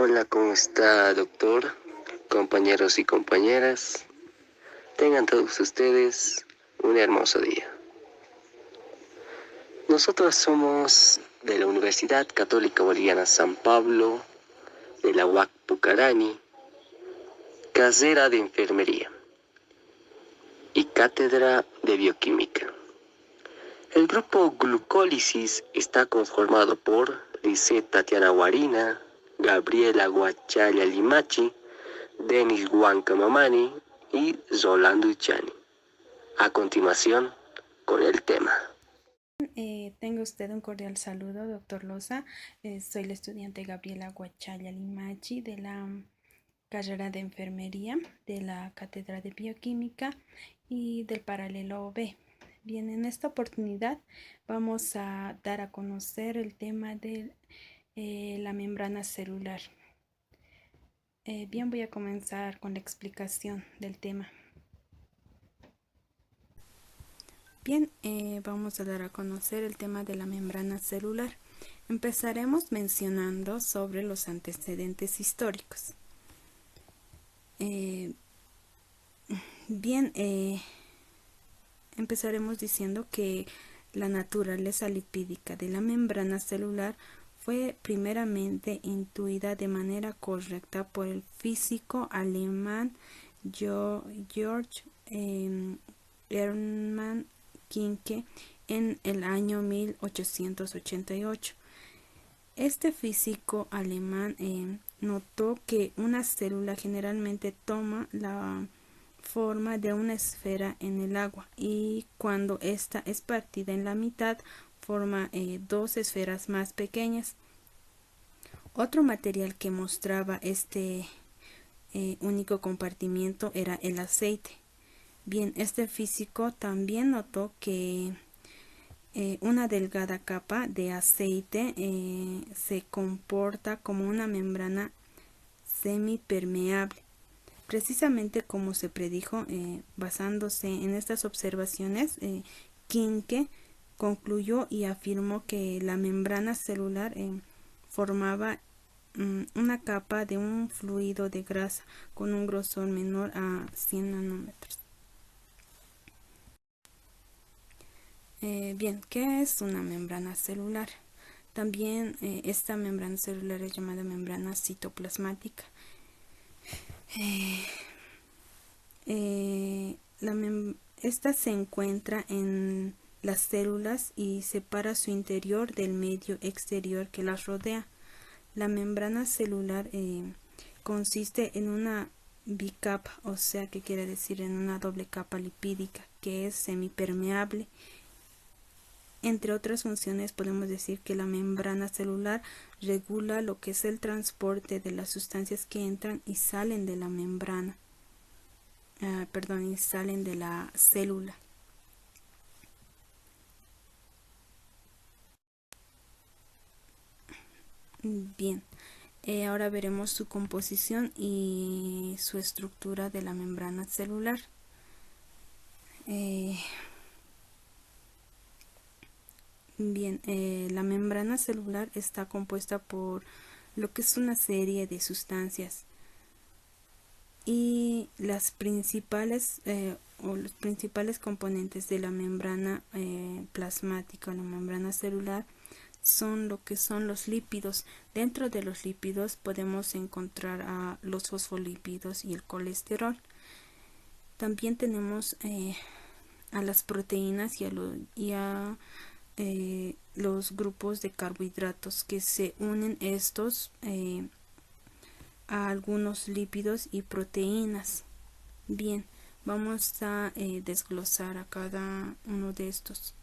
Hola, ¿cómo está, doctor? Compañeros y compañeras, tengan todos ustedes un hermoso día. Nosotros somos de la Universidad Católica Boliviana San Pablo, de la UAC Pucarani, carrera de Enfermería y cátedra de Bioquímica. El grupo Glucólisis está conformado por Lisette Tatiana Guarina, Gabriela Guachalla Limachi, Denis Huanca Mamani y Rolando Ichani. A continuación, con el tema. Tenga usted un cordial saludo, doctor Loza. Soy la estudiante Gabriela Guachalla Limachi de la carrera de enfermería de la cátedra de bioquímica y del paralelo B. Bien, en esta oportunidad vamos a dar a conocer el tema de la membrana celular. Bien, voy a comenzar con la explicación del tema. Bien, vamos a dar a conocer el tema de la membrana celular. Empezaremos mencionando sobre los antecedentes históricos. Bien, empezaremos diciendo que la naturaleza lipídica de la membrana celular fue primeramente intuida de manera correcta por el físico alemán Georg Hermann Quincke en el año 1888. Este físico alemán notó que una célula generalmente toma la forma de una esfera en el agua y cuando ésta es partida en la mitad forma dos esferas más pequeñas. Otro material que mostraba este único compartimiento era el aceite. Bien, este físico también notó que una delgada capa de aceite se comporta como una membrana semipermeable. Precisamente como se predijo, basándose en estas observaciones, Quincke concluyó y afirmó que la membrana celular formaba una capa de un fluido de grasa con un grosor menor a 100 nanómetros. Bien, ¿qué es una membrana celular? También esta membrana celular es llamada membrana citoplasmática. Esta se encuentra en las células y separa su interior del medio exterior que las rodea. La membrana celular consiste en una bicapa, o sea que quiere decir en una doble capa lipídica que es semipermeable. Entre otras funciones podemos decir que la membrana celular regula lo que es el transporte de las sustancias que entran y salen de la membrana, y salen de la célula. Bien, ahora veremos su composición y su estructura de la membrana celular. Bien, la membrana celular está compuesta por lo que es una serie de sustancias y las principales los principales componentes de la membrana plasmática o la membrana celular son lo que son los lípidos. Dentro de los lípidos podemos encontrar a los fosfolípidos y el colesterol. También tenemos a las proteínas y a los grupos de carbohidratos que se unen estos a algunos lípidos y proteínas. Bien, vamos a desglosar a cada uno de estos.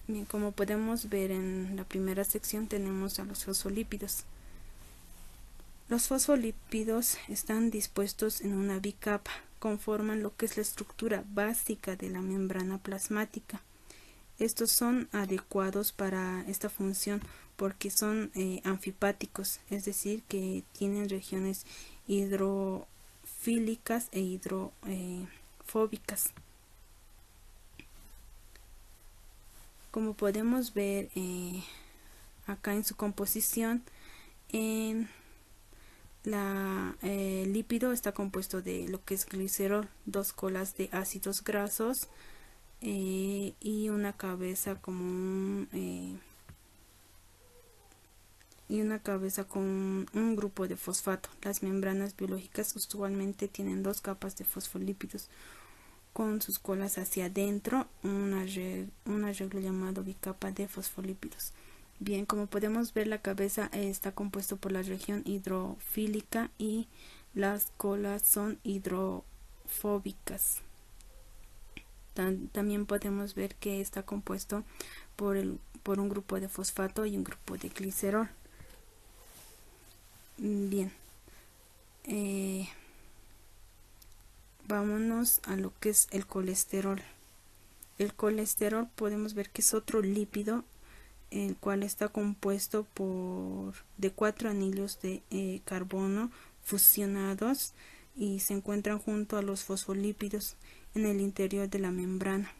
Bien, como podemos ver en la primera sección tenemos a los fosfolípidos. Los fosfolípidos están dispuestos en una bicapa, conforman lo que es la estructura básica de la membrana plasmática. Estos son adecuados para esta función porque son anfipáticos, es decir, que tienen regiones hidrofílicas e hidrofóbicas. Como podemos ver acá en su composición, el lípido está compuesto de lo que es glicerol, 2 colas de ácidos grasos y una cabeza como con un grupo de fosfato. Las membranas biológicas usualmente tienen 2 capas de fosfolípidos con sus colas hacia adentro, un arreglo llamado bicapa de fosfolípidos. Bien, como podemos ver, la cabeza está compuesto por la región hidrofílica y las colas son hidrofóbicas. También podemos ver que está compuesto por un grupo de fosfato y un grupo de glicerol. Bien, vámonos a lo que es el colesterol. El colesterol podemos ver que es otro lípido, el cual está compuesto de 4 anillos de carbono fusionados y se encuentran junto a los fosfolípidos en el interior de la membrana.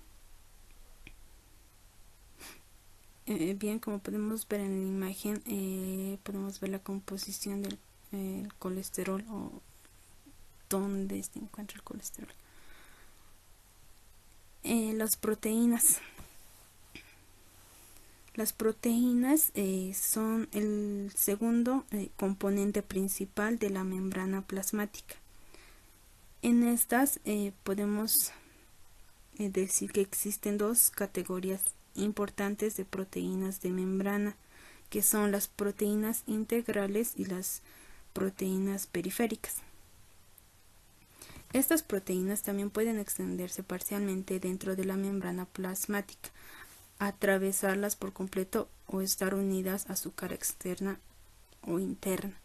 Bien, como podemos ver en la imagen, podemos ver la composición del colesterol o dónde se encuentra el colesterol. Las proteínas. Las proteínas son el segundo componente principal de la membrana plasmática. En estas podemos decir que existen 2 categorías importantes de proteínas de membrana, que son las proteínas integrales y las proteínas periféricas. Estas proteínas también pueden extenderse parcialmente dentro de la membrana plasmática, atravesarlas por completo o estar unidas a su cara externa o interna.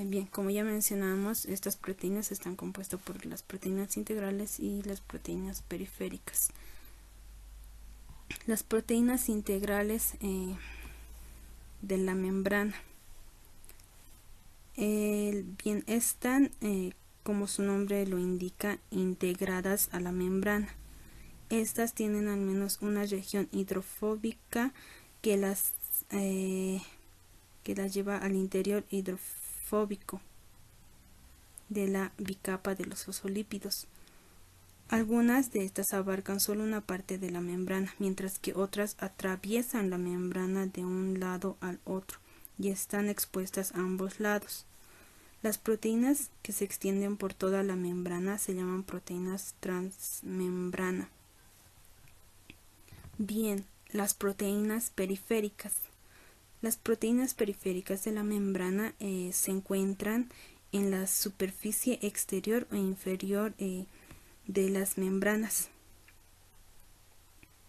Bien, como ya mencionamos, estas proteínas están compuestas por las proteínas integrales y las proteínas periféricas. Las proteínas integrales de la membrana bien, están, como su nombre lo indica, integradas a la membrana. Estas tienen al menos una región hidrofóbica que las lleva al interior hidrofóbico de la bicapa de los fosfolípidos. Algunas de estas abarcan solo una parte de la membrana, mientras que otras atraviesan la membrana de un lado al otro y están expuestas a ambos lados. Las proteínas que se extienden por toda la membrana se llaman proteínas transmembrana. Bien, las proteínas periféricas. Las proteínas periféricas de la membrana se encuentran en la superficie exterior o inferior de las membranas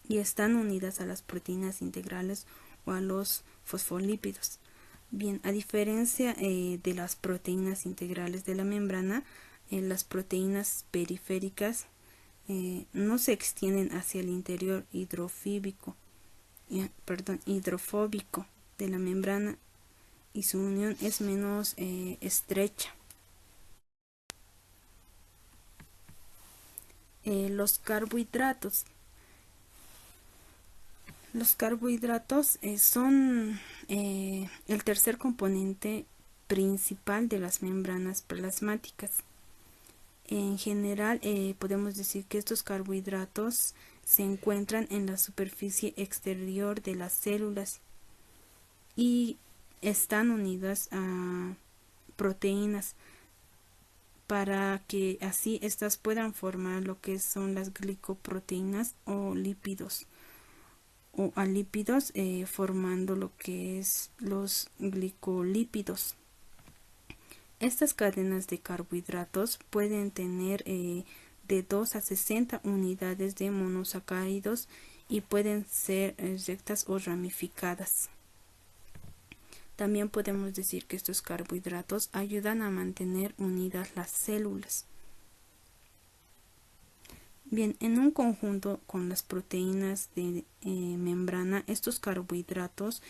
y están unidas a las proteínas integrales o a los fosfolípidos. Bien, a diferencia de las proteínas integrales de la membrana, las proteínas periféricas no se extienden hacia el interior hidrofóbico de la membrana y su unión es menos estrecha. Los carbohidratos. Los carbohidratos son el tercer componente principal de las membranas plasmáticas. En general, podemos decir que estos carbohidratos se encuentran en la superficie exterior de las células y están unidas a proteínas para que así estas puedan formar lo que son las glicoproteínas o lípidos, o a lípidos formando lo que es los glicolípidos. Estas cadenas de carbohidratos pueden tener de 2 a 60 unidades de monosacáridos y pueden ser rectas o ramificadas. También podemos decir que estos carbohidratos ayudan a mantener unidas las células. Bien, en un conjunto con las proteínas de membrana, estos carbohidratos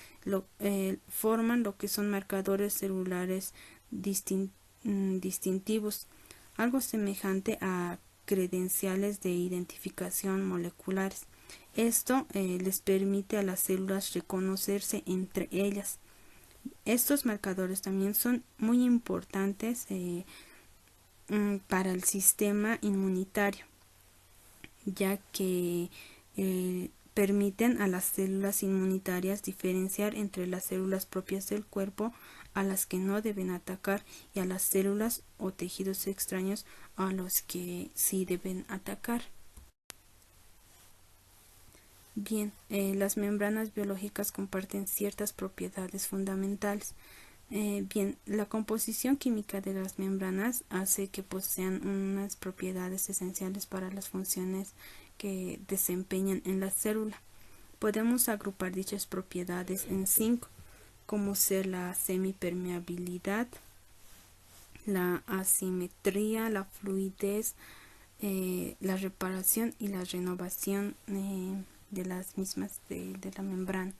forman lo que son marcadores celulares distintivos, algo semejante a credenciales de identificación moleculares. Esto les permite a las células reconocerse entre ellas. Estos marcadores también son muy importantes para el sistema inmunitario, ya que permiten a las células inmunitarias diferenciar entre las células propias del cuerpo a las que no deben atacar y a las células o tejidos extraños a los que sí deben atacar. Bien, las membranas biológicas comparten ciertas propiedades fundamentales. Bien, la composición química de las membranas hace que posean unas propiedades esenciales para las funciones que desempeñan en la célula. Podemos agrupar dichas propiedades en 5, como ser la semipermeabilidad, la asimetría, la fluidez, la reparación y la renovación de las mismas de la membrana.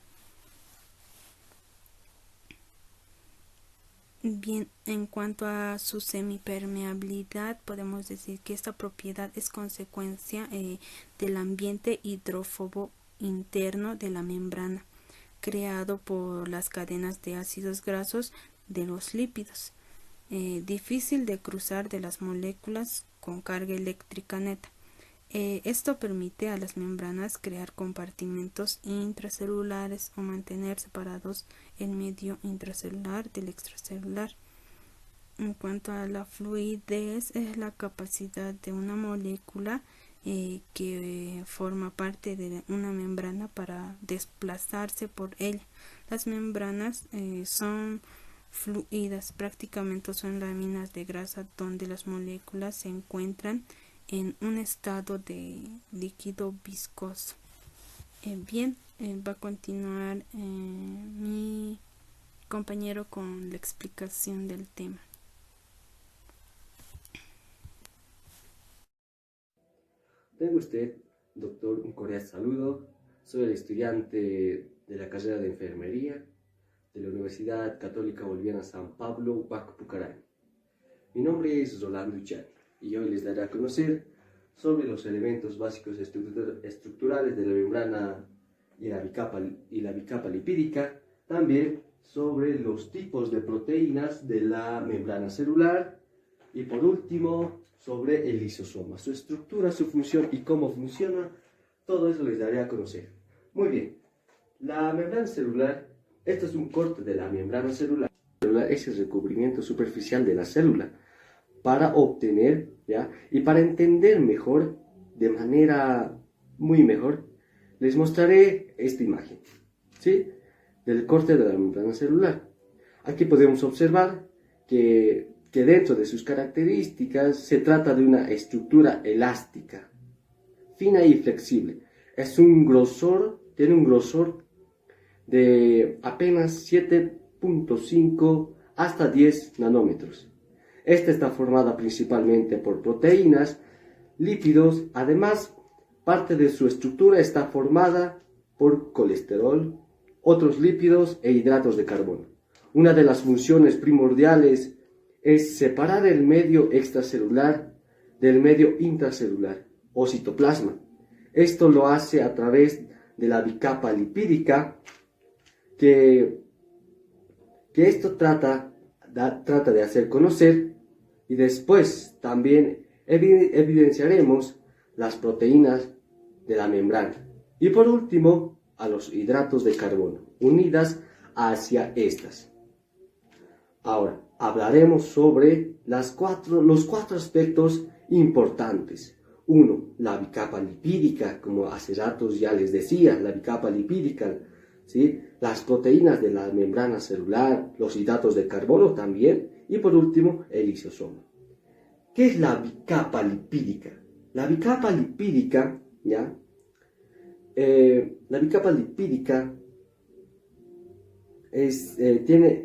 Bien, en cuanto a su semipermeabilidad, podemos decir que esta propiedad es consecuencia del ambiente hidrófobo interno de la membrana, creado por las cadenas de ácidos grasos de los lípidos, difícil de cruzar de las moléculas con carga eléctrica neta. Esto permite a las membranas crear compartimentos intracelulares o mantener separados el medio intracelular del extracelular. En cuanto a la fluidez, es la capacidad de una molécula que forma parte de una membrana para desplazarse por ella. Las membranas son fluidas, prácticamente son láminas de grasa donde las moléculas se encuentran en un estado de líquido viscoso. Bien, va a continuar mi compañero con la explicación del tema. Tengo usted, doctor, un cordial saludo. Soy el estudiante de la carrera de enfermería de la Universidad Católica Boliviana San Pablo, Huac Pucarán. Mi nombre es Rolando Uchani y hoy les daré a conocer sobre los elementos básicos estructurales de la membrana y la bicapa lipídica, también sobre los tipos de proteínas de la membrana celular y por último sobre el lisosoma, su estructura, su función y cómo funciona. Todo eso les daré a conocer. Muy bien, la membrana celular, esto es un corte de la membrana celular. Es el recubrimiento superficial de la célula. Para obtener, ¿ya? Y para entender mejor, de manera muy mejor, les mostraré esta imagen, ¿sí? Del corte de la membrana celular. Aquí podemos observar que dentro de sus características se trata de una estructura elástica, fina y flexible. Tiene un grosor de apenas 7.5 hasta 10 nanómetros. Esta está formada principalmente por proteínas, lípidos, además parte de su estructura está formada por colesterol, otros lípidos e hidratos de carbono. Una de las funciones primordiales es separar el medio extracelular del medio intracelular o citoplasma. Esto lo hace a través de la bicapa lipídica, que esto trata de hacer conocer, y después también evidenciaremos las proteínas de la membrana. Y por último, a los hidratos de carbono, unidas hacia estas. Ahora, hablaremos sobre los cuatro aspectos importantes. 1. La bicapa lipídica, como hace ratos ya les decía, la bicapa lipídica, ¿sí? Las proteínas de la membrana celular, los hidratos de carbono también, y por último, el lisosoma. ¿Qué es la bicapa lipídica? La bicapa lipídica, ¿ya? La bicapa lipídica tiene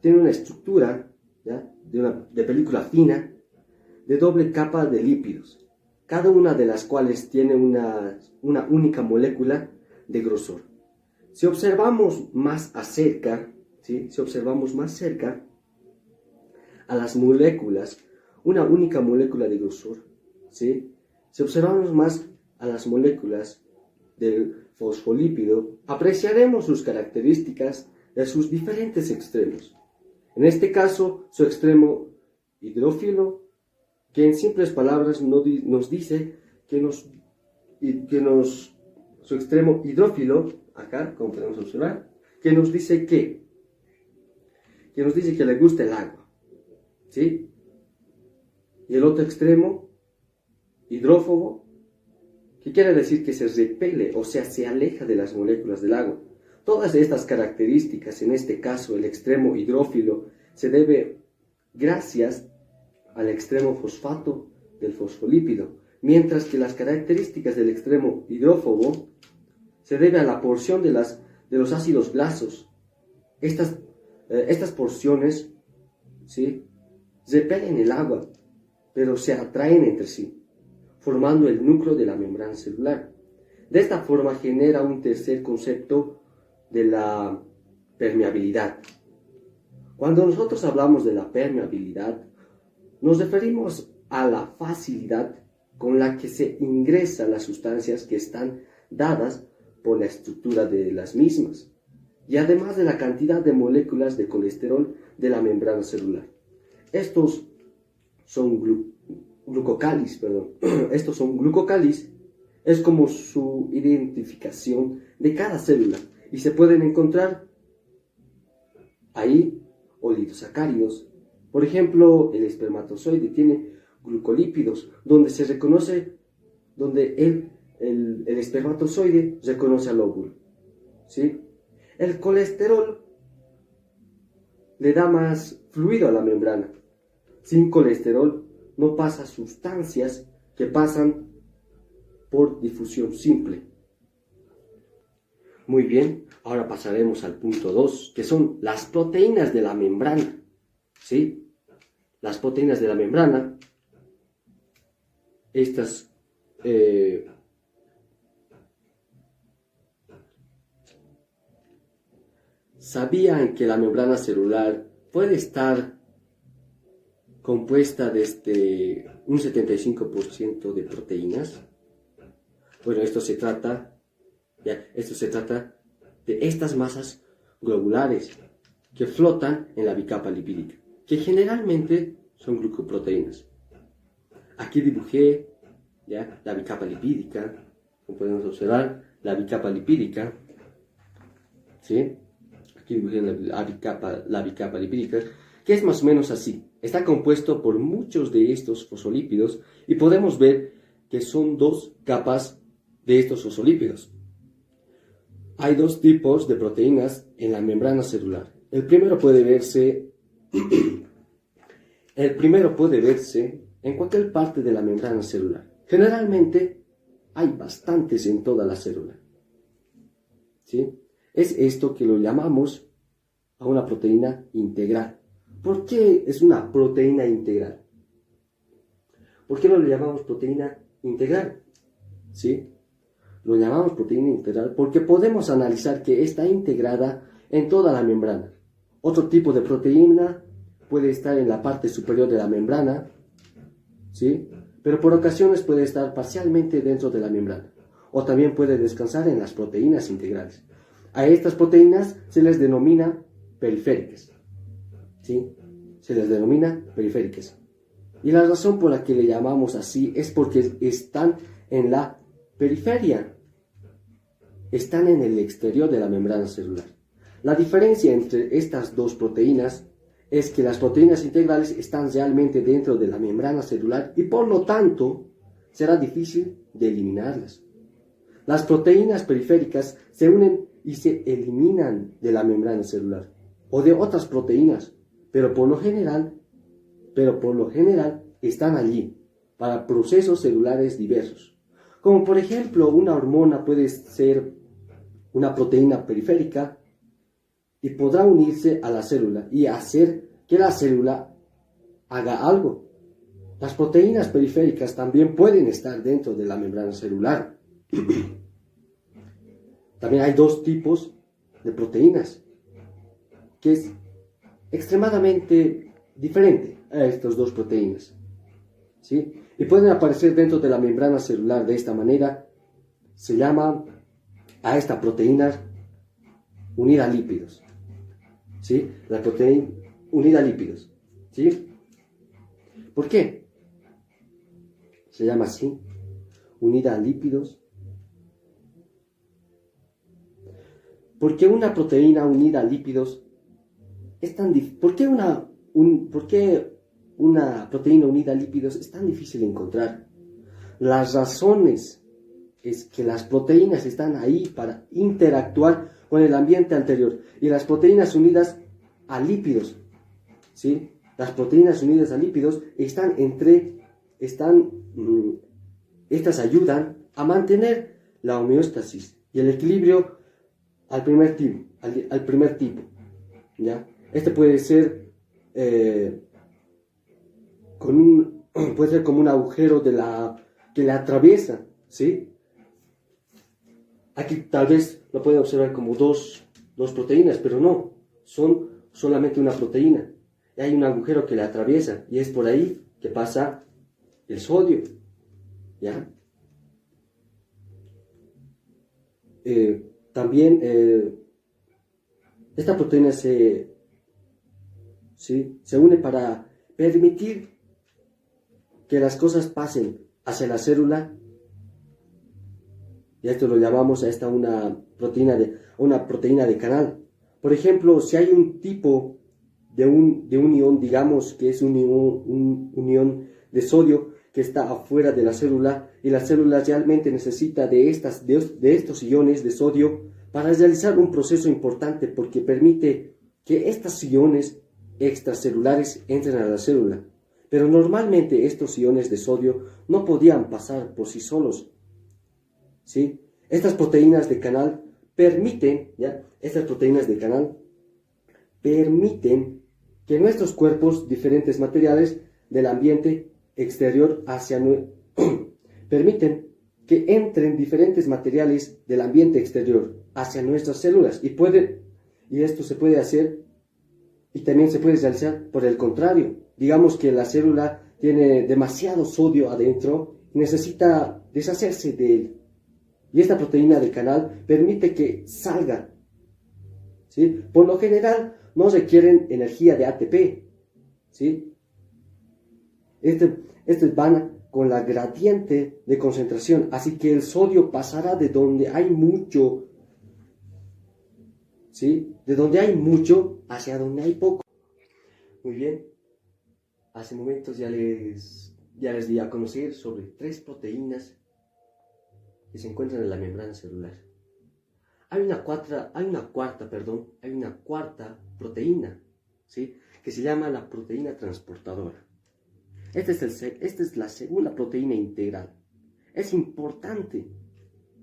una estructura, ¿ya? de película fina, de doble capa de lípidos, cada una de las cuales tiene una única molécula de grosor. Si observamos más cerca a las moléculas, una única molécula de grosor, ¿sí? Si observamos más a las moléculas del fosfolípido, apreciaremos sus características de sus diferentes extremos. En este caso, su extremo hidrófilo, que en simples palabras nos dice su extremo hidrófilo, acá, como podemos observar, que nos dice que le gusta el agua, ¿sí? Y el otro extremo, hidrófobo, que quiere decir que se repele, o sea, se aleja de las moléculas del agua. Todas estas características, en este caso el extremo hidrófilo, se debe gracias al extremo fosfato del fosfolípido, mientras que las características del extremo hidrófobo se debe a la porción de los ácidos grasos. Estas porciones, ¿sí?, repelen el agua, pero se atraen entre sí, formando el núcleo de la membrana celular. De esta forma genera un tercer concepto de la permeabilidad. Cuando nosotros hablamos de la permeabilidad, nos referimos a la facilidad con la que se ingresan las sustancias que están dadas por la estructura de las mismas, y además de la cantidad de moléculas de colesterol de la membrana celular. Estos son glucocáliz, es como su identificación de cada célula, y se pueden encontrar ahí oligosacáridos. Por ejemplo, el espermatozoide tiene glucolípidos, donde el espermatozoide reconoce al óvulo, ¿sí? El colesterol le da más fluido a la membrana. Sin colesterol no pasa sustancias que pasan por difusión simple. Muy bien, ahora pasaremos al punto 2, que son las proteínas de la membrana, ¿sí? Las proteínas de la membrana, estas ¿sabían que la membrana celular puede estar compuesta desde un 75% de proteínas? Bueno, esto se trata de estas masas globulares que flotan en la bicapa lipídica, que generalmente son glucoproteínas. Aquí dibujé la bicapa lipídica, como podemos observar, la bicapa lipídica, ¿sí? Aquí dibujé la bicapa lipídica, que es más o menos así. Está compuesto por muchos de estos fosfolípidos y podemos ver que son dos capas de estos fosfolípidos. Hay dos tipos de proteínas en la membrana celular. El primero puede verse en cualquier parte de la membrana celular. Generalmente hay bastantes en toda la célula, ¿sí? Es esto que lo llamamos a una proteína integral. ¿Por qué es una proteína integral? ¿Por qué no le llamamos proteína integral? ¿Sí? Lo llamamos proteína integral porque podemos analizar que está integrada en toda la membrana. Otro tipo de proteína puede estar en la parte superior de la membrana, ¿sí?, pero por ocasiones puede estar parcialmente dentro de la membrana. O también puede descansar en las proteínas integrales. A estas proteínas se les denomina periféricas, ¿sí? Se les denomina periféricas. Y la razón por la que le llamamos así es porque están en la periferia, están en el exterior de la membrana celular. La diferencia entre estas dos proteínas es que las proteínas integrales están realmente dentro de la membrana celular y por lo tanto será difícil de eliminarlas. Las proteínas periféricas se unen y se eliminan de la membrana celular o de otras proteínas, pero por lo general están allí para procesos celulares diversos. Como por ejemplo, una hormona puede ser una proteína periférica y podrá unirse a la célula y hacer que la célula haga algo. Las proteínas periféricas también pueden estar dentro de la membrana celular. También hay dos tipos de proteínas, que es extremadamente diferente a estas dos proteínas, ¿sí? Y pueden aparecer dentro de la membrana celular de esta manera, se llama a esta proteína unida a lípidos. ¿Sí? La proteína unida a lípidos. ¿Sí? ¿Por qué? Se llama así, unida a lípidos. Porque una proteína unida a lípidos es tan difícil. ¿Por qué una proteína unida a lípidos es tan difícil de encontrar? Las razones es que las proteínas están ahí para interactuar con el ambiente anterior. Y las proteínas unidas a lípidos, ¿sí? Las proteínas unidas a lípidos estas ayudan a mantener la homeostasis y el equilibrio al primer tipo, ¿ya? Este puede ser puede ser como un agujero que la atraviesa, ¿sí? Aquí tal vez lo pueden observar como dos proteínas, pero no, son solamente una proteína. Y hay un agujero que la atraviesa y es por ahí que pasa el sodio, ¿ya? También esta proteína se une para permitir que las cosas pasen hacia la célula, y esto lo llamamos a una proteína de canal. Por ejemplo, si hay un tipo de un ion, digamos que es un ion de sodio que está afuera de la célula, y la célula realmente necesita de estos iones de sodio para realizar un proceso importante, porque permite que estos iones extracelulares entren a la célula. Pero normalmente estos iones de sodio no podían pasar por sí solos, ¿sí? Estas proteínas de canal permiten que nuestros cuerpos, diferentes materiales del ambiente exterior permiten que entren diferentes materiales del ambiente exterior hacia nuestras células, y esto se puede hacer, y también se puede realizar por el contrario. Digamos que la célula tiene demasiado sodio adentro y necesita deshacerse de él, y esta proteína de canal permite que salga, ¿sí? Por lo general no requieren energía de ATP, ¿sí? Estos van con la gradiente de concentración, así que el sodio pasará de donde hay mucho, ¿sí? De donde hay mucho hacia donde hay poco. Muy bien, hace momentos ya les di a conocer sobre 3 proteínas que se encuentran en la membrana celular. Hay una cuarta proteína, ¿sí? Que se llama la proteína transportadora. Esta es la segunda proteína integral. Es importante,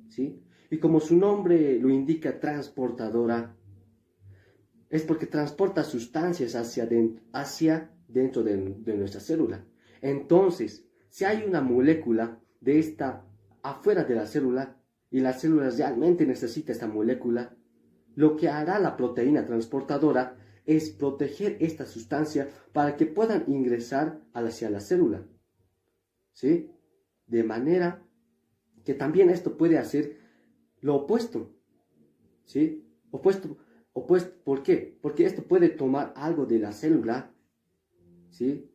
¿sí? Y como su nombre lo indica, transportadora, es porque transporta sustancias hacia dentro de nuestra célula. Entonces, si hay una molécula de esta afuera de la célula, y la célula realmente necesita esta molécula, lo que hará la proteína transportadora es proteger esta sustancia para que puedan ingresar hacia la célula, ¿sí? De manera que también esto puede hacer lo opuesto, ¿sí? Opuesto, ¿por qué? Porque esto puede tomar algo de la célula, ¿sí?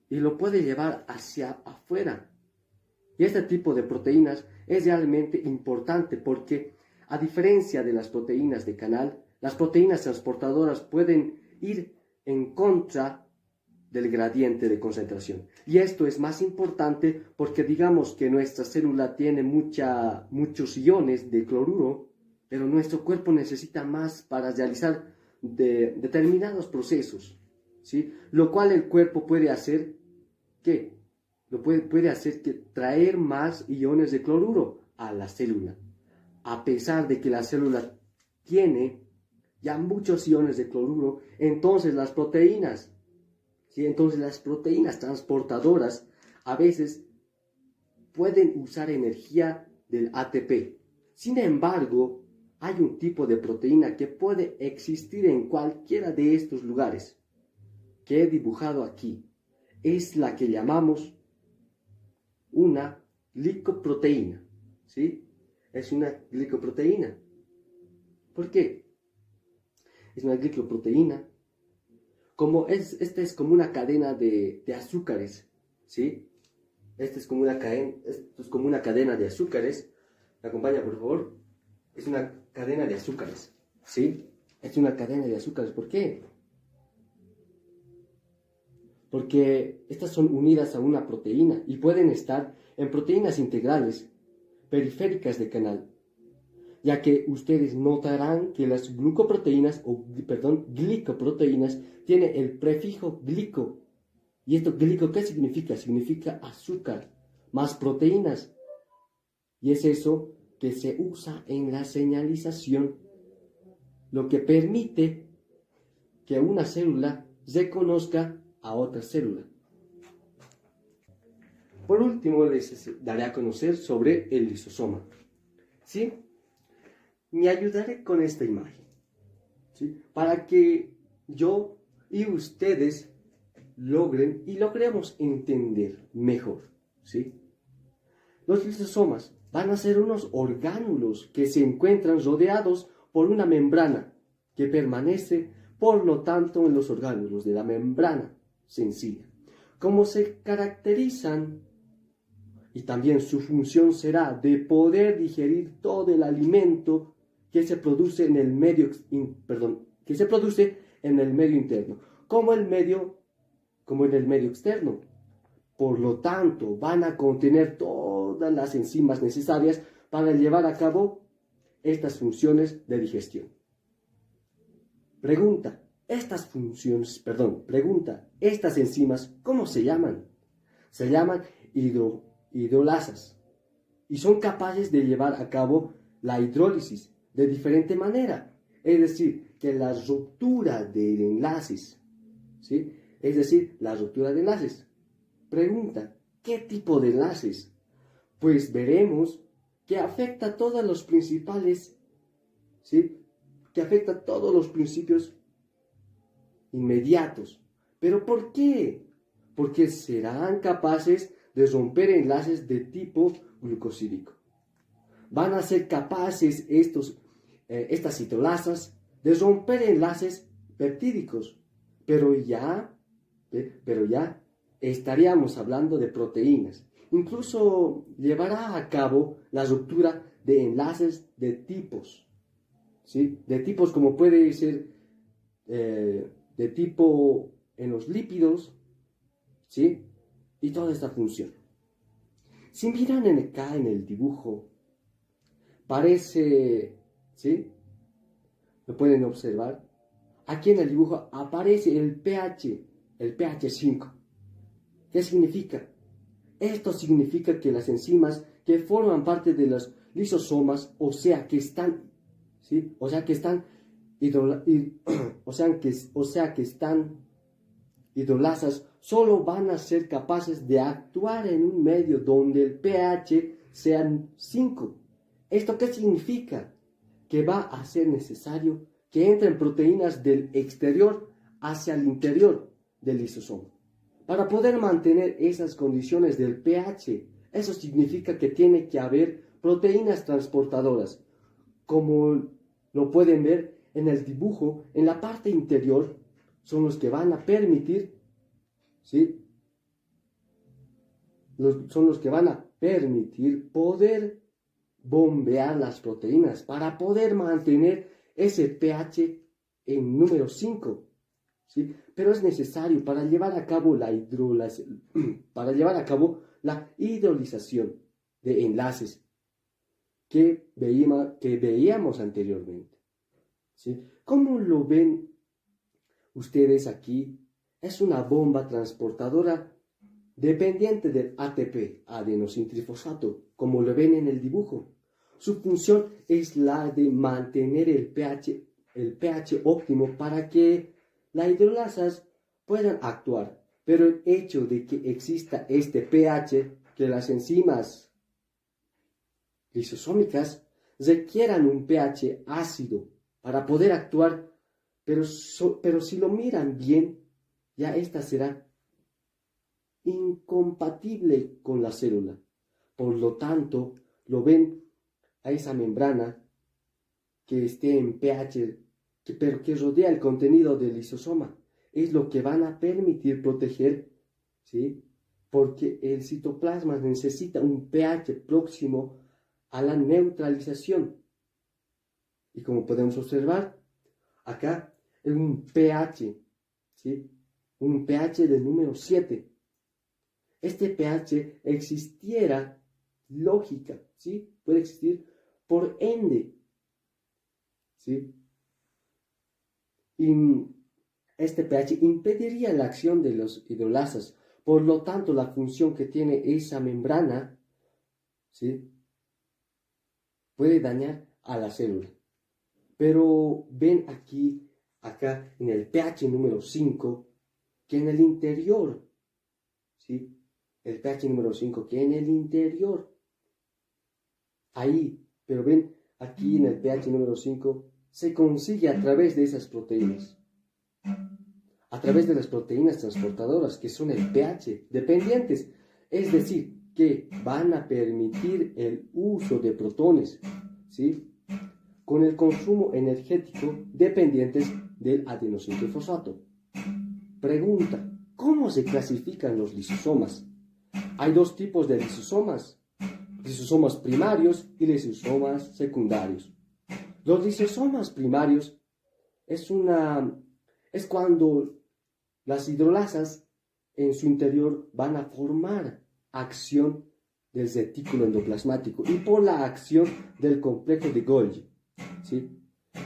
Y lo puede llevar hacia afuera. Y este tipo de proteínas es realmente importante porque, a diferencia de las proteínas de canal, las proteínas transportadoras pueden ir en contra del gradiente de concentración. Y esto es más importante porque digamos que nuestra célula tiene muchos iones de cloruro, pero nuestro cuerpo necesita más para realizar determinados procesos, ¿sí? Lo cual el cuerpo puede hacer que traer más iones de cloruro a la célula, a pesar de que la célula tiene ya muchos iones de cloruro. Entonces las proteínas transportadoras a veces pueden usar energía del ATP. Sin embargo, hay un tipo de proteína que puede existir en cualquiera de estos lugares que he dibujado aquí. Es la que llamamos una glicoproteína, ¿sí? Es una glicoproteína. ¿Por qué? Es una glicoproteína. Esta es como una cadena de azúcares, ¿sí? Esto es como una cadena de azúcares. ¿Me acompaña, por favor? Es una cadena de azúcares, ¿sí? Es una cadena de azúcares. ¿Por qué? Porque estas son unidas a una proteína y pueden estar en proteínas integrales, periféricas de canal, ya que ustedes notarán que las glicoproteínas tienen el prefijo glico. ¿Y esto glico qué significa? Significa azúcar más proteínas. Y es eso que se usa en la señalización, lo que permite que una célula reconozca a otra célula. Por último, les daré a conocer sobre el lisosoma. ¿Sí? Me ayudaré con esta imagen, ¿sí? Para que yo y ustedes logremos entender mejor, ¿sí? Los lisosomas van a ser unos orgánulos que se encuentran rodeados por una membrana que permanece, por lo tanto, en los orgánulos de la membrana sencilla. Como se caracterizan, y también su función será de poder digerir todo el alimento que se produce en el medio interno, como en el medio externo. Por lo tanto, van a contener todas las enzimas necesarias para llevar a cabo estas funciones de digestión. Pregunta, estas enzimas, ¿cómo se llaman? Se llaman hidrolasas y son capaces de llevar a cabo la hidrólisis de diferente manera. Es decir, que la ruptura de enlaces, ¿sí? Pregunta, ¿qué tipo de enlaces? Pues veremos que afecta a todos los principales, ¿sí? Que afecta a todos los principios inmediatos. ¿Pero por qué? Porque serán capaces de romper enlaces de tipo glucosídico. Van a ser capaces estas hidrolasas de romper enlaces peptídicos, pero ya estaríamos hablando de proteínas. Incluso llevará a cabo la ruptura de enlaces de tipos, ¿sí? De tipos como puede ser de tipo en los lípidos, ¿sí? Y toda esta función. Si miran acá en el dibujo, parece, ¿sí? ¿Lo pueden observar? Aquí en el dibujo aparece el pH 5. ¿Qué significa? Esto significa que las enzimas que forman parte de los lisosomas, o sea que están hidrolasas, solo van a ser capaces de actuar en un medio donde el pH sea 5. ¿Esto qué significa? Que va a ser necesario que entren proteínas del exterior hacia el interior del lisosoma. Para poder mantener esas condiciones del pH, eso significa que tiene que haber proteínas transportadoras. Como lo pueden ver en el dibujo, en la parte interior, son los que van a permitir, ¿sí? Son los que van a permitir poder bombear las proteínas para poder mantener ese pH en número 5. ¿Sí? Pero es necesario para llevar a cabo la hidrolización de enlaces que veíamos anteriormente. ¿Sí? ¿Cómo lo ven ustedes aquí? Es una bomba transportadora dependiente del ATP, adenosintrifosfato, como lo ven en el dibujo. Su función es la de mantener el pH óptimo para que las hidrolasas puedan actuar, pero el hecho de que exista este pH, que las enzimas lisosómicas requieran un pH ácido para poder actuar, pero si lo miran bien, ya esta será incompatible con la célula. Por lo tanto, lo ven a esa membrana que esté en pH, pero que rodea el contenido del lisosoma. Es lo que van a permitir proteger, ¿sí? Porque el citoplasma necesita un pH próximo a la neutralización. Y como podemos observar, acá es un pH, ¿sí? Un pH del número 7. Este pH existiera lógica, ¿sí? Puede existir por ende, ¿sí? Y este pH impediría la acción de los hidrolasas. Por lo tanto, la función que tiene esa membrana, ¿sí? Puede dañar a la célula. Pero ven aquí, acá en el pH número 5, que en el interior, ¿sí? El pH número 5, que en el interior, ahí, pero ven aquí en el pH número 5, se consigue a través de esas proteínas. A través de las proteínas transportadoras, que son el pH dependientes, es decir, que van a permitir el uso de protones, ¿sí? Con el consumo energético dependientes del adenosintrifosfato. Pregunta, ¿cómo se clasifican los lisosomas? Hay dos tipos de lisosomas primarios y lisosomas secundarios. Los lisosomas primarios es cuando las hidrolasas en su interior van a formar acción del retículo endoplasmático y por la acción del complejo de Golgi, ¿sí?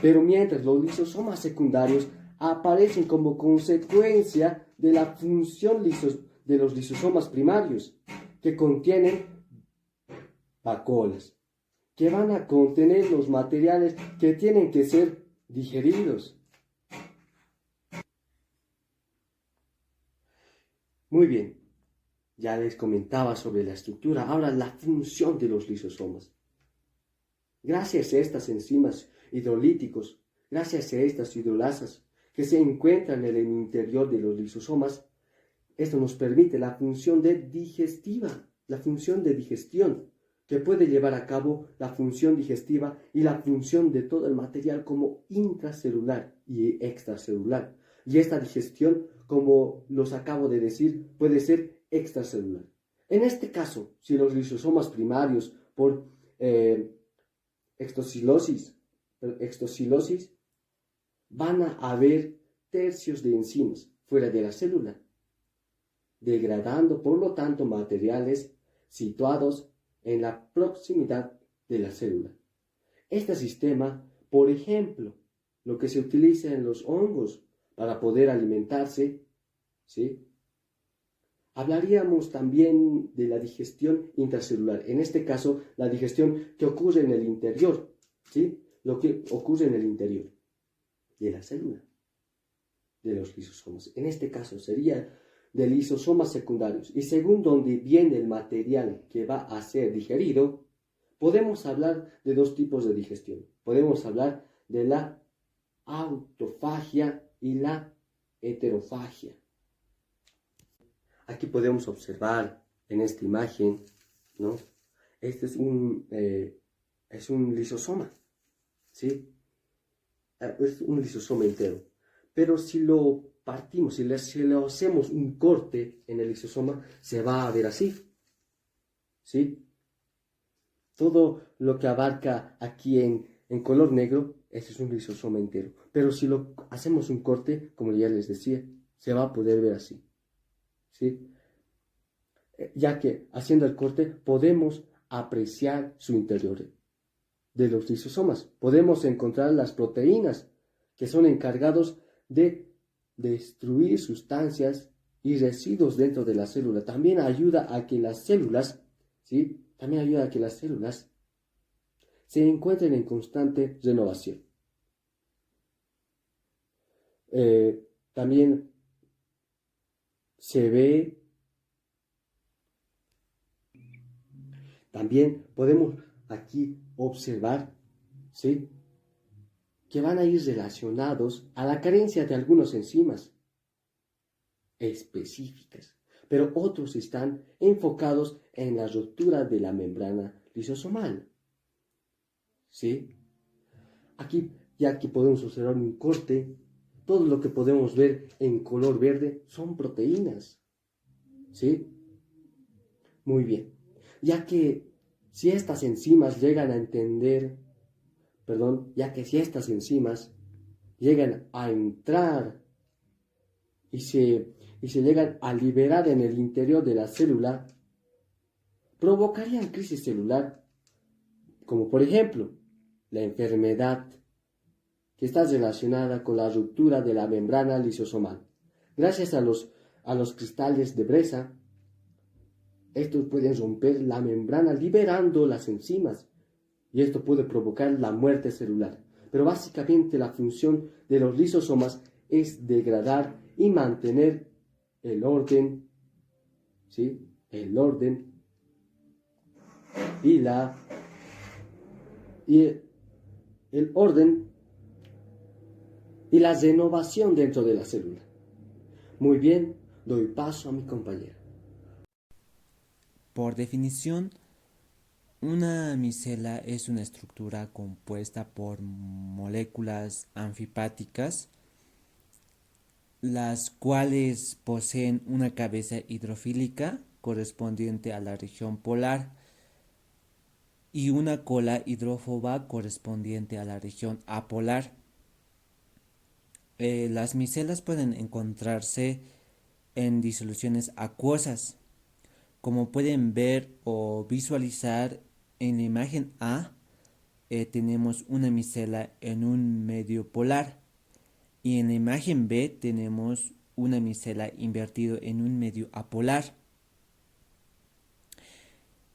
Pero mientras los lisosomas secundarios aparecen como consecuencia de la función de los lisosomas primarios, que contienen vacuolas, que van a contener los materiales que tienen que ser digeridos. Muy bien, ya les comentaba sobre la estructura, ahora la función de los lisosomas. Gracias a estas enzimas hidrolíticos, gracias a estas hidrolasas que se encuentran en el interior de los lisosomas, esto nos permite la función digestiva, la función de digestión, que puede llevar a cabo la función digestiva y la función de todo el material como intracelular y extracelular. Y esta digestión, como los acabo de decir, puede ser extracelular. En este caso, si los lisosomas primarios por extocilosis, van a haber tercios de enzimas fuera de la célula, degradando por lo tanto materiales situados en la proximidad de la célula. Este sistema, por ejemplo, lo que se utiliza en los hongos para poder alimentarse, ¿sí? Hablaríamos también de la digestión intracelular, en este caso la digestión que ocurre en el interior, ¿sí? Lo que ocurre en el interior de la célula, de los lisosomas. En este caso sería de lisosomas secundarios, y según donde viene el material que va a ser digerido, podemos hablar de dos tipos de digestión. Podemos hablar de la autofagia y la heterofagia. Aquí podemos observar en esta imagen, ¿no? Este es un lisosoma, ¿sí? Es un lisosoma entero. Pero si lo partimos, si le hacemos un corte en el lisosoma, se va a ver así, ¿sí? Todo lo que abarca aquí en color negro, ese es un lisosoma entero. Pero si lo hacemos un corte, como ya les decía, se va a poder ver así, ¿sí? Ya que haciendo el corte podemos apreciar su interior de los lisosomas. Podemos encontrar las proteínas que son encargados de destruir sustancias y residuos dentro de la célula. También ayuda a que las células, ¿sí? También ayuda a que las células se encuentren en constante renovación. También se ve, también podemos aquí observar, ¿sí? Que van a ir relacionados a la carencia de algunas enzimas específicas, pero otros están enfocados en la ruptura de la membrana lisosomal. ¿Sí? Aquí podemos observar un corte. Todo lo que podemos ver en color verde son proteínas. ¿Sí? Muy bien. Ya que si estas enzimas llegan a entender, ya que si estas enzimas llegan a entrar y se llegan a liberar en el interior de la célula, provocarían crisis celular, como por ejemplo la enfermedad que está relacionada con la ruptura de la membrana lisosomal. Gracias a los cristales de Breza, estos pueden romper la membrana liberando las enzimas y esto puede provocar la muerte celular. Pero básicamente la función de los lisosomas es degradar y mantener el orden, ¿sí? El orden y el orden y la renovación dentro de la célula. Muy bien, doy paso a mi compañero. Por definición, una micela es una estructura compuesta por moléculas anfipáticas, las cuales poseen una cabeza hidrofílica correspondiente a la región polar y una cola hidrófoba correspondiente a la región apolar. Las micelas pueden encontrarse en disoluciones acuosas. Como pueden ver o visualizar en la imagen A, tenemos una micela en un medio polar y en la imagen B tenemos una micela invertido en un medio apolar.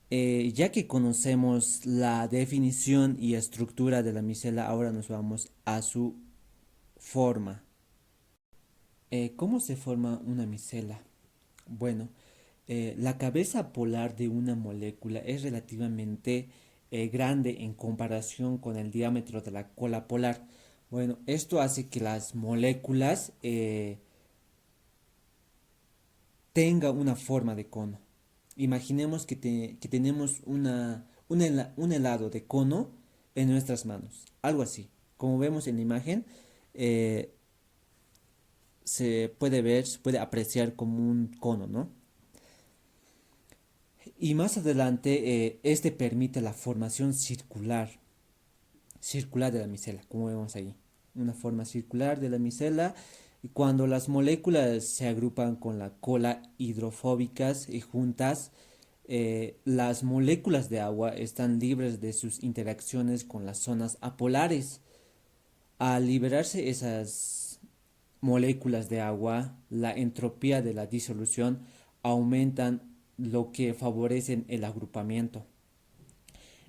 Ya que conocemos la definición y estructura de la micela, ahora nos vamos a su forma. ¿Cómo se forma una micela? Bueno, la cabeza polar de una molécula es relativamente grande en comparación con el diámetro de la cola polar. Bueno, esto hace que las moléculas tengan una forma de cono. Imaginemos que tenemos un helado de cono en nuestras manos, algo así. Como vemos en la imagen, se puede ver, se puede apreciar como un cono, ¿no? Y más adelante, este permite la formación circular de la micela, como vemos ahí. Una forma circular de la micela. Y cuando las moléculas se agrupan con la cola hidrofóbicas y juntas, las moléculas de agua están libres de sus interacciones con las zonas apolares. Al liberarse esas moléculas de agua, la entropía de la disolución aumentan, lo que favorece el agrupamiento.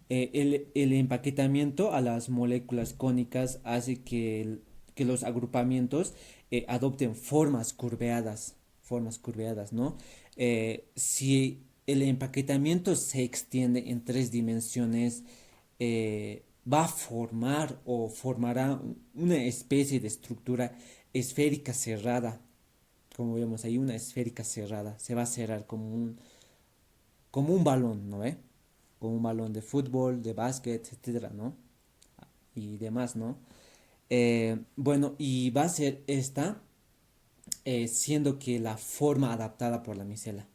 El empaquetamiento a las moléculas cónicas hace que los agrupamientos adopten formas curveadas, ¿no? Si el empaquetamiento se extiende en 3 dimensiones, va a formar o formará una especie de estructura esférica cerrada. Como vemos ahí, una esférica cerrada. Se va a cerrar como un balón, ¿no? Como un balón de fútbol, de básquet, etcétera, ¿no? Y demás, ¿no? Bueno, y va a ser esta, siendo que la forma adaptada por la micela.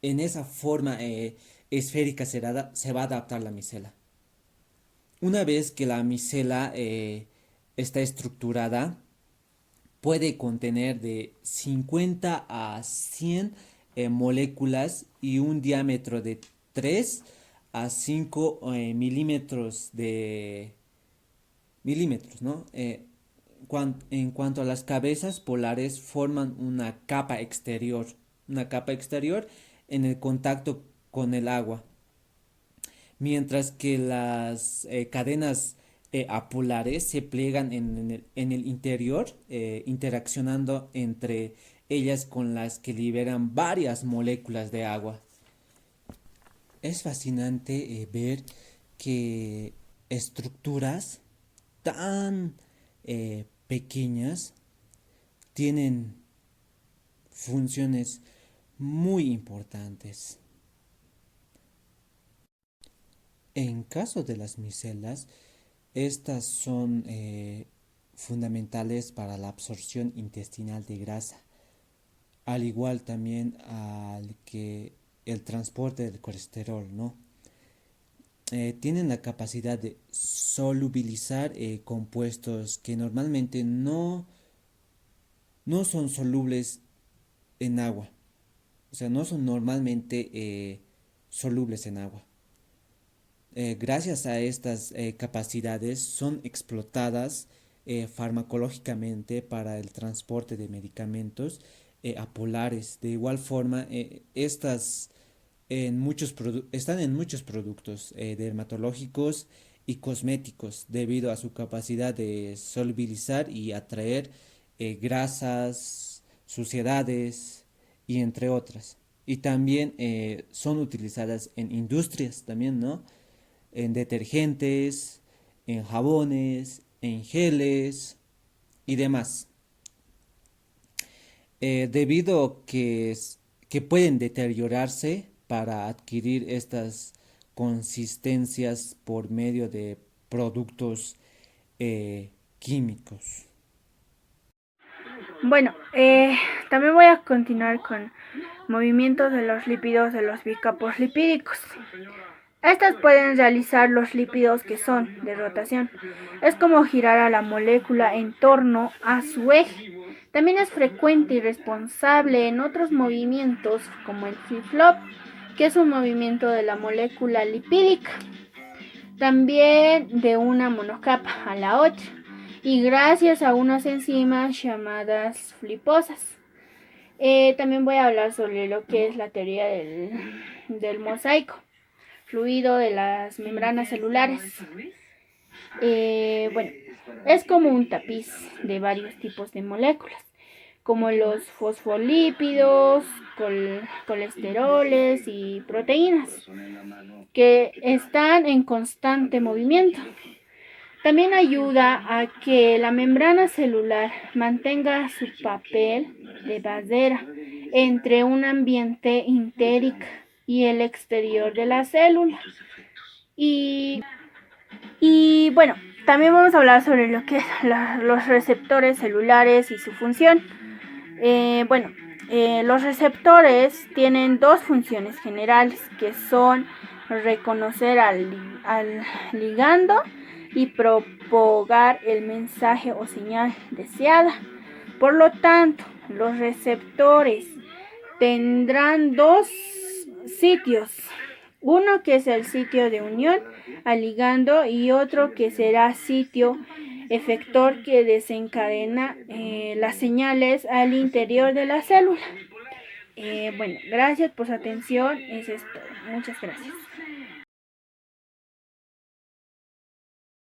En esa forma esférica cerrada se va a adaptar la micela. Una vez que la micela está estructurada, puede contener de 50 a 100 moléculas y un diámetro de 3 a 5 milímetros, ¿no? En cuanto a las cabezas polares, forman una capa exterior en el contacto con el agua, mientras que las cadenas apolares se pliegan en el interior, interaccionando entre ellas con las que liberan varias moléculas de agua. Es fascinante ver que estructuras tan pequeñas tienen funciones muy importantes. En caso de las micelas, estas son fundamentales para la absorción intestinal de grasa, al igual también al que el transporte del colesterol, ¿no? Tienen la capacidad de solubilizar compuestos que normalmente no son solubles en agua, o sea, no son normalmente solubles en agua. Gracias a estas capacidades son explotadas farmacológicamente para el transporte de medicamentos apolares. De igual forma, estas están en muchos productos dermatológicos y cosméticos debido a su capacidad de solubilizar y atraer grasas, suciedades y entre otras. Y también son utilizadas en industrias también, ¿no? En detergentes, en jabones, en geles y demás. Debido que pueden deteriorarse para adquirir estas consistencias por medio de productos químicos. Bueno, también voy a continuar con movimientos de los lípidos de los bicampos lipídicos. Estas pueden realizar los lípidos que son de rotación. Es como girar a la molécula en torno a su eje. También es frecuente y responsable en otros movimientos como el flip-flop, que es un movimiento de la molécula lipídica, también de una monocapa a la otra, y gracias a unas enzimas llamadas fliposas. También voy a hablar sobre lo que es la teoría del mosaico fluido de las membranas celulares. Bueno, es como un tapiz de varios tipos de moléculas, como los fosfolípidos, colesteroles y proteínas, que están en constante movimiento. También ayuda a que la membrana celular mantenga su papel de barrera entre un ambiente interior y el exterior de la célula. Y bueno, también vamos a hablar sobre lo que es los receptores celulares y su función. Los receptores tienen dos funciones generales, que son reconocer al ligando y propagar el mensaje o señal deseada. Por lo tanto, los receptores tendrán dos sitios, uno que es el sitio de unión al ligando y otro que será sitio efector que desencadena las señales al interior de la célula. Gracias por su atención, eso es todo. Muchas gracias.